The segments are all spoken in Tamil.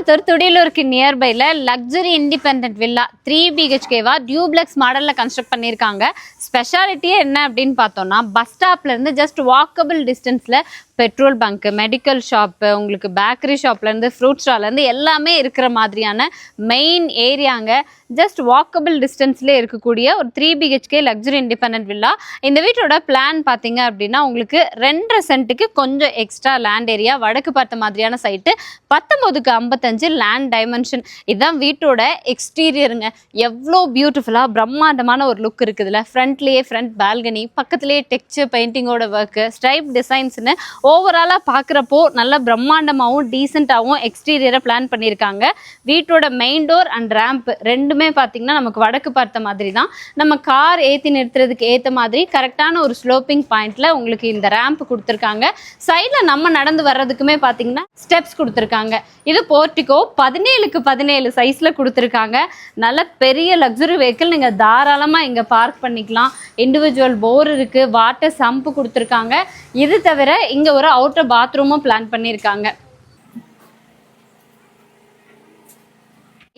கோயம்புத்தூர் துடியலூருக்கு நியர்பைல லக்ஸரி இண்டிபெண்டன்ட் வில்லா 3 BHKவா டியூப்ளெக்ஸ் மாடல்ல கன்ஸ்ட்ரக்ட் பண்ணியிருக்காங்க. ஸ்பெஷாலிட்டியே என்ன அப்படின்னு பார்த்தோம்னா பஸ் ஸ்டாப்ல இருந்து ஜஸ்ட் வாக்கபிள் டிஸ்டன்ஸ்ல பெட்ரோல் பங்க், மெடிக்கல் ஷாப்பு, உங்களுக்கு பேக்கரி ஷாப்லேருந்து ஃப்ரூட் ஸ்டால்லேருந்து எல்லாமே இருக்கிற மாதிரியான மெயின் ஏரியாங்க. ஜஸ்ட் வாக்கபிள் டிஸ்டன்ஸ்லேயே இருக்கக்கூடிய ஒரு 3 BHK லக்ஸரி இண்டிபெண்டன்ட் வில்லா. இந்த வீட்டோட பிளான் பார்த்தீங்க அப்படின்னா உங்களுக்கு 2.5 சென்ட்டுக்கு கொஞ்சம் எக்ஸ்ட்ரா லேண்ட் ஏரியா, வடக்கு பார்த்த மாதிரியான சைட்டு, 19க்கு 55 லேண்ட் டைமென்ஷன். இதுதான் வீட்டோட எக்ஸ்டீரியருங்க. எவ்வளோ பியூட்டிஃபுல்லாக பிரம்மாண்டமான ஒரு லுக் இருக்குதுல்ல. ஃப்ரண்ட்லேயே ஃப்ரண்ட் பால்கனி, பக்கத்துலேயே டெக்ஸ்சர் பெயிண்டிங்கோட ஒர்க்கு, ஸ்ட்ரைப் டிசைன்ஸ்னு ஓவராலாக பார்க்குறப்போ நல்ல பிரம்மாண்டமாகவும் டீசெண்டாகவும் எக்ஸ்டீரியரை பிளான் பண்ணியிருக்காங்க. வீட்டோட மெயின் டோர் அண்ட் ரேம்ப் ரெண்டுமே பார்த்தீங்கன்னா நமக்கு வடக்கு பார்த்த மாதிரி தான். நம்ம கார் ஏற்றி நிறுத்துறதுக்கு ஏற்ற மாதிரி கரெக்டான ஒரு ஸ்லோப்பிங் பாயிண்டில் உங்களுக்கு இந்த ரேம்ப் கொடுத்துருக்காங்க. சைடில் நம்ம நடந்து வர்றதுக்குமே பார்த்தீங்கன்னா ஸ்டெப்ஸ் கொடுத்துருக்காங்க. இது போர்ட்டிகோ 17க்கு 17 சைஸில் கொடுத்துருக்காங்க. நல்ல பெரிய லக்ஸரி வெஹிக்கிள் நீங்கள் தாராளமாக இங்கே பார்க் பண்ணிக்கலாம். இண்டிவிஜுவல் போர் இருக்குது, வாட்டர் சம்பு கொடுத்துருக்காங்க. இது தவிர இங்கே ஒரு அவுட்டர் பாத்ரூமும் பிளான் பண்ணியிருக்காங்க.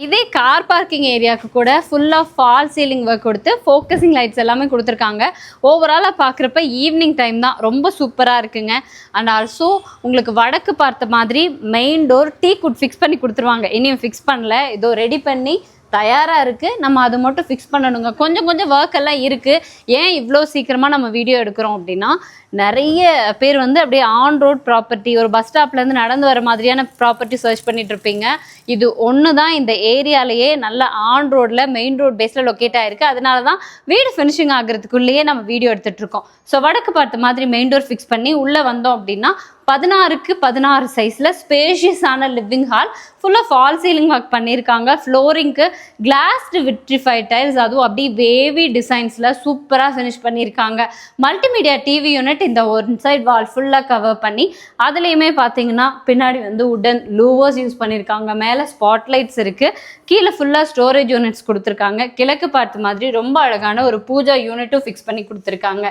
இதே கார் பார்க்கிங் ஏரியாவுக்கு கூட full of fall ceiling work கொடுத்து ஃபோக்கஸிங் லைட்ஸ் எல்லாமே கொடுத்துருக்காங்க. ஓவராலாக பார்க்குறப்ப ஈவினிங் டைம் தான் ரொம்ப சூப்பராக இருக்குங்க. அண்ட் ஆல்சோ உங்களுக்கு வடக்கு பார்த்த மாதிரி main door tea good fix பண்ணி கொடுத்துருவாங்க. இனியும் ஃபிக்ஸ் பண்ணல, இதோ ரெடி பண்ணி தயாராக இருக்குது. நம்ம அது மட்டும் ஃபிக்ஸ் பண்ணணுங்க. கொஞ்சம் ஒர்க் எல்லாம் இருக்குது. ஏன் இவ்வளோ சீக்கிரமாக நம்ம வீடியோ எடுக்கிறோம் அப்படின்னா நிறைய பேர் வந்து அப்படியே ஆன் ரோட் ப்ராப்பர்ட்டி, ஒரு பஸ் ஸ்டாப்லேருந்து நடந்து வர மாதிரியான ப்ராப்பர்ட்டி சர்ச் பண்ணிட்டு இருப்பீங்க. இது ஒன்று தான் இந்த ஏரியாலேயே நல்ல ஆன் ரோடில் மெயின் ரோட் பேஸில் லொக்கேட் ஆகிருக்கு. அதனால தான் வீடு ஃபினிஷிங் ஆகிறதுக்குள்ளேயே நம்ம வீடியோ எடுத்துகிட்டு இருக்கோம். ஸோ வடக்கு பார்த்த மாதிரி மெயின் டோர் ஃபிக்ஸ் பண்ணி உள்ளே வந்தோம் அப்படின்னா 16க்கு 16 சைஸில் ஸ்பேஷியஸான லிவிங் ஹால், ஃபுல்லாக ஃபால் சீலிங் ஒர்க் பண்ணியிருக்காங்க. ஃப்ளோரிங்க்கு கிளாஸ்டு விட்ரிஃபைட் டைல்ஸ், அதுவும் அப்படி வேவி டிசைன்ஸில் சூப்பராக ஃபினிஷ் பண்ணியிருக்காங்க. மல்டிமீடியா டிவி யூனிட் இந்த ஒரு சைட் வால் ஃபுல்லாக கவர் பண்ணி அதுலேயுமே பார்த்தீங்கன்னா பின்னாடி வந்து உடன் லூவர்ஸ் யூஸ் பண்ணியிருக்காங்க. மேலே ஸ்பாட்லைட்ஸ் இருக்குது. கீழே ஃபுல்லாக ஸ்டோரேஜ் யூனிட்ஸ் கொடுத்துருக்காங்க. கிழக்கு பார்த்த மாதிரி ரொம்ப அழகான ஒரு பூஜா யூனிட்டும் ஃபிக்ஸ் பண்ணி கொடுத்துருக்காங்க.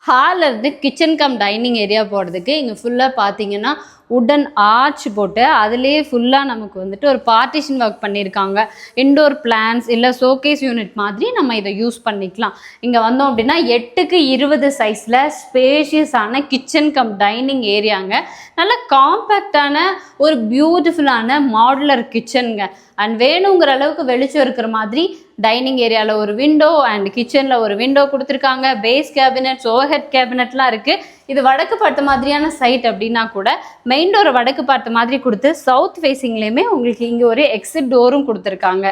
ஹாலில் இருந்து கிச்சன் கம் டைனிங் ஏரியா போகிறதுக்கு இங்கே ஃபுல்லாக பார்த்தீங்கன்னா உடன் ஆர்ச் போட்டு அதுலேயே ஃபுல்லாக நமக்கு வந்துட்டு ஒரு பார்ட்டிஷன் ஒர்க் பண்ணியிருக்காங்க. இன்டோர் பிளான்ஸ் இல்லை ஷோகேஸ் யூனிட் மாதிரி நம்ம இதை யூஸ் பண்ணிக்கலாம். இங்கே வந்தோம் அப்படின்னா 8க்கு 20 சைஸில் ஸ்பேஷியஸான கிச்சன் கம் டைனிங் ஏரியாங்க. நல்ல காம்பேக்டான ஒரு பியூட்டிஃபுல்லான மாடுலர் கிச்சனுங்க. அண்ட் வேணுங்கிற அளவுக்கு வெளிச்சம் இருக்கிற மாதிரி டைனிங் ஏரியாவில் ஒரு விண்டோ அண்ட் கிச்சனில் ஒரு விண்டோ கொடுத்துருக்காங்க. பேஸ் கேபினெட்ஸ், ஓவர்ஹெட் கேபினெட்லாம் இருக்குது. இது வடக்கு பார்த்த மாதிரியான சைட் அப்படின்னா கூட மெயின் டோரை வடக்கு பார்த்த மாதிரி கொடுத்து சவுத் ஃபேஸிங்லேயுமே உங்களுக்கு இங்கே ஒரு எக்ஸிட் டோரும் கொடுத்துருக்காங்க.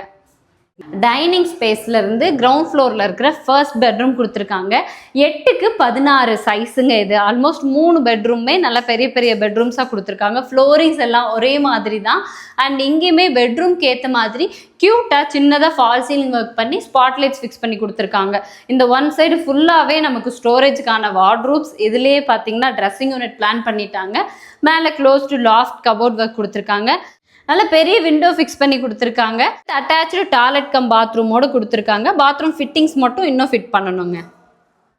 டைனிங் ஸ்பேஸ்ல இருந்து கிரவுண்ட் ஃப்ளோரில் இருக்கிற ஃபர்ஸ்ட் பெட்ரூம் கொடுத்துருக்காங்க. 8க்கு 16 சைஸுங்க. இது ஆல்மோஸ்ட் 3 பெட்ரூமே நல்ல பெரிய பெரிய பெட்ரூம்ஸாக கொடுத்துருக்காங்க. ஃப்ளோரிங்ஸ் எல்லாம் ஒரே மாதிரி தான். அண்ட் இங்கேயுமே பெட்ரூம்க்கு ஏற்ற மாதிரி க்யூட்டாக சின்னதாக ஃபால் சீலிங் ஒர்க் பண்ணி ஸ்பாட்லைட்ஸ் ஃபிக்ஸ் பண்ணி கொடுத்துருக்காங்க. இந்த ஒன் சைடு ஃபுல்லாகவே நமக்கு ஸ்டோரேஜுக்கான வார்ட்ரூப்ஸ், இதுலேயே பார்த்தீங்கன்னா ட்ரெஸ்ஸிங் யூனிட் பிளான் பண்ணிட்டாங்க. மேலே close to loft cupboard work கொடுத்துருக்காங்க. நல்ல பெரிய விண்டோ ஃபிக்ஸ் பண்ணி கொடுத்துருக்காங்க. அட்டாச்சு டாய்லெட் கம் பாத்ரூமோடு கொடுத்துருக்காங்க. பாத்ரூம் ஃபிட்டிங்ஸ் மட்டும் இன்னும் ஃபிட் பண்ணணுங்க.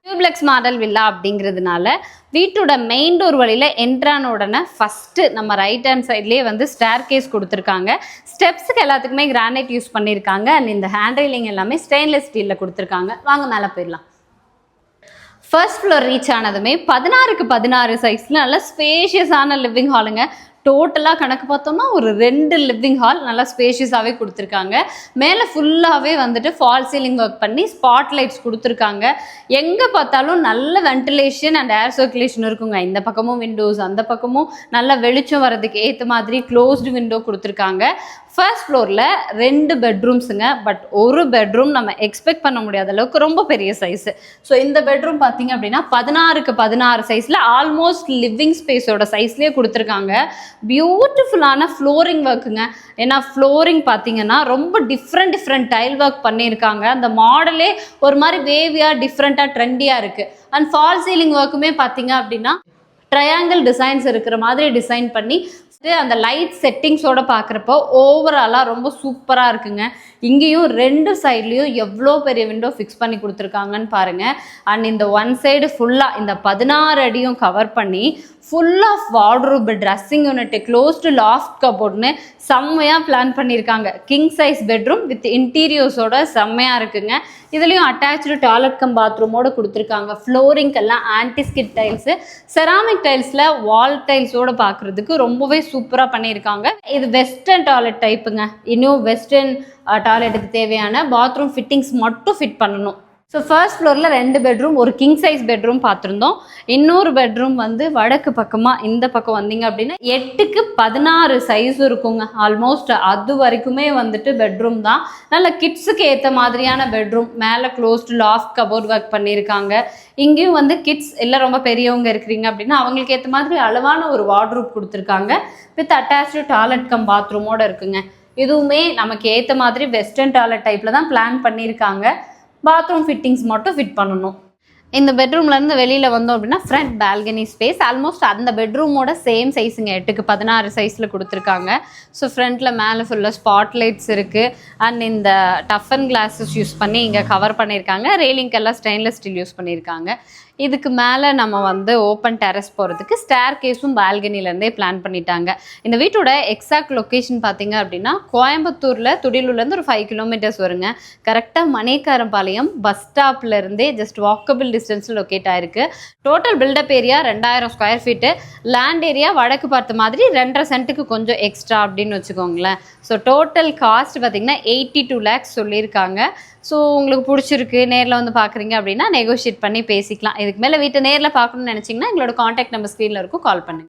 டியூப்ளெக்ஸ் மாடல் வில்லா அப்படிங்கிறதுனால வீட்டோட மெயின் டோர் வழியில் என்ட்ரான உடனே ஃபஸ்ட்டு நம்ம ரைட் ஹேண்ட் சைட்லேயே வந்து ஸ்டேர் கேஸ் கொடுத்துருக்காங்க. ஸ்டெப்ஸுக்கு எல்லாத்துக்குமே கிரானைட் யூஸ் பண்ணியிருக்காங்க. அண்ட் இந்த ஹேண்ட் ரைலிங் எல்லாமே ஸ்டெயின்லெஸ் ஸ்டீலில் கொடுத்துருக்காங்க. வாங்க மேலே போயிடலாம். ஃபர்ஸ்ட் ஃப்ளோர் ரீச் ஆனதுமே 16க்கு 16 சைஸில் நல்ல ஸ்பேஷியஸான லிவிங் ஹாலுங்க. டோட்டலாக கணக்கு பார்த்தோம்னா ஒரு 2 லிவிங் ஹால் நல்லா ஸ்பேஷியஸாகவே கொடுத்துருக்காங்க. மேலே ஃபுல்லாகவே வந்துட்டு ஃபால் சீலிங் ஒர்க் பண்ணி ஸ்பாட் லைட்ஸ் கொடுத்துருக்காங்க. எங்கே பார்த்தாலும் நல்ல வென்டிலேஷன் அண்ட் ஏர் சர்க்குலேஷன் இருக்குங்க. இந்த பக்கமும் விண்டோஸ், அந்த பக்கமும் நல்ல வெளிச்சம் வர்றதுக்கு ஏற்ற மாதிரி க்ளோஸ்டு விண்டோ கொடுத்துருக்காங்க. ஃபர்ஸ்ட் ஃப்ளோரில் 2 பெட்ரூம்ஸுங்க. பட் ஒரு பெட்ரூம் நம்ம எக்ஸ்பெக்ட் பண்ண முடியாத அளவுக்கு ரொம்ப பெரிய சைஸு. ஸோ இந்த பெட்ரூம் பார்த்தீங்க அப்படின்னா 16க்கு 16 சைஸில் ஆல்மோஸ்ட் லிவிங் ஸ்பேஸோட சைஸ்லேயே கொடுத்துருக்காங்க. பியூட்டிஃபுல்லான ஃப்ளோரிங் ஒர்க்குங்க. ஏன்னா ஃப்ளோரிங் பார்த்தீங்கன்னா ரொம்ப டிஃப்ரெண்ட் டைல் ஒர்க் பண்ணியிருக்காங்க. அந்த மாடலே ஒரு மாதிரி வேவியாக டிஃப்ரெண்ட்டாக ட்ரெண்டியாக இருக்குது. அண்ட் ஃபால் சீலிங் ஒர்க்குமே பார்த்தீங்க அப்படின்னா ட்ரையாங்கிள் டிசைன்ஸ் இருக்கிற மாதிரி டிசைன் பண்ணி அந்த லைட் செட்டிங்ஸோட பார்க்குறப்போ ஓவராலாக ரொம்ப சூப்பராக இருக்குங்க. இங்கேயும் 2 சைட்லேயும் எவ்வளோ பெரிய விண்டோ ஃபிக்ஸ் பண்ணி கொடுத்துருக்காங்கன்னு பாருங்கள். அண்ட் இந்த ஒன் சைடு ஃபுல்லாக இந்த 16 அடியும் கவர் பண்ணி full of wardrobe, dressing unit, closed loft கபோர்ட்னு செம்மையாக பிளான் பண்ணியிருக்காங்க. கிங் சைஸ் பெட்ரூம் வித் இன்டீரியர்ஸோட செம்மையாக இருக்குங்க. இதுலேயும் அட்டாச்சு டாய்லெட் கம் பாத்ரூமோடு கொடுத்துருக்காங்க. ஃப்ளோரிங்கெல்லாம் ஆன்டிஸ்கிட் டைல்ஸு, செராமிக் டைல்ஸில் வால் டைல்ஸோடு பார்க்குறதுக்கு ரொம்பவே சூப்பராக பண்ணியிருக்காங்க. இது வெஸ்டர்ன் டாய்லெட் டைப்புங்க. இன்னும் வெஸ்டர்ன் டாய்லெட்டுக்கு தேவையான பாத்ரூம் ஃபிட்டிங்ஸ் மட்டும் ஃபிட் பண்ணணும். ஸோ ஃபர்ஸ்ட் ஃப்ளோரில் 2 பெட்ரூம், ஒரு கிங் சைஸ் பெட்ரூம் பார்த்துருந்தோம். இன்னொரு பெட்ரூம் வந்து வடக்கு பக்கமாக இந்த பக்கம் வந்தீங்க அப்படின்னா 8க்கு 16 சைஸ் இருக்குங்க. ஆல்மோஸ்ட் அது வரைக்குமே வந்துட்டு பெட்ரூம் தான். நல்ல கிட்ஸுக்கு ஏற்ற மாதிரியான பெட்ரூம். மேலே க்ளோஸ்டு லாஃப்ட் கபோர்ட் ஒர்க் பண்ணியிருக்காங்க. இங்கேயும் வந்து கிட்ஸ் எல்லாம் ரொம்ப பெரியவங்க இருக்கிறீங்க அப்படின்னா அவங்களுக்கு ஏற்ற மாதிரி அளவான ஒரு வார்ட்ரோப் கொடுத்துருக்காங்க. வித் அட்டாச்சு டாய்லெட் கம் பாத்ரூமோடு இருக்குங்க. இதுவுமே நமக்கு ஏற்ற மாதிரி வெஸ்டர்ன் டாய்லெட் டைப்பில் தான் பிளான் பண்ணியிருக்காங்க. பாத்ரூம் ஃபிட்டிங்ஸ் மட்டும் ஃபிட் பண்ணணும். இந்த பெட்ரூம்லேருந்து வெளியில் வந்தோம் அப்படின்னா ஃப்ரண்ட் பால்கனி ஸ்பேஸ். ஆல்மோஸ்ட் அந்த பெட்ரூமோட சேம் சைஸுங்க. 8க்கு 16 சைஸில் கொடுத்துருக்காங்க. ஸோ ஃப்ரண்ட்டில் மேலே ஃபுல்லாக ஸ்பாட் லைட்ஸ் இருக்குது. அண்ட் இந்த டஃபன் கிளாஸஸ் யூஸ் பண்ணி இங்கே கவர் பண்ணியிருக்காங்க. ரெயிலிங்கெல்லாம் ஸ்டெயின்லெஸ் ஸ்டீல் யூஸ் பண்ணியிருக்காங்க. இதுக்கு மேலே நம்ம வந்து ஓப்பன் டெரஸ் போகிறதுக்கு ஸ்டேர் கேஸும் பால்கனிலேருந்தே பிளான் பண்ணிட்டாங்க. இந்த வீட்டோட எக்ஸாக்ட் லொக்கேஷன் பார்த்தீங்க அப்படின்னா கோயம்புத்தூரில் துடிலூர்லேருந்து ஒரு 5 கிலோமீட்டர்ஸ் வருங்க. கரெக்டாக மணிக்காரம்பாளையம் பஸ் ஸ்டாப்லேருந்தே ஜஸ்ட் வாக்கபிள் டிஸ்டன்ஸில் லொக்கேட் ஆயிருக்கு. Total build up area 2000 square feet. Land area வடக்கு பார்த்த மாதிரி 2.5 சென்ட்டுக்கு கொஞ்சம் எக்ஸ்ட்ரா அப்படின்னு வச்சுக்கோங்களேன். ஸோ டோட்டல் காஸ்ட் பார்த்திங்கன்னா 82 lakhs சொல்லியிருக்காங்க. ஸோ உங்களுக்கு பிடிச்சிருக்கு, நேரில் வந்து பார்க்குறீங்க அப்படின்னா நெகோஷியேட் பண்ணி பேசிக்கலாம். இதுக்கு மேலே வீட்டை நேரில் பார்க்கணும்னு நினச்சிங்கன்னா எங்களோட காண்டாக்ட் நம்பர் ஸ்க்ரீனில் இருக்கும், கால் பண்ணுங்கள்.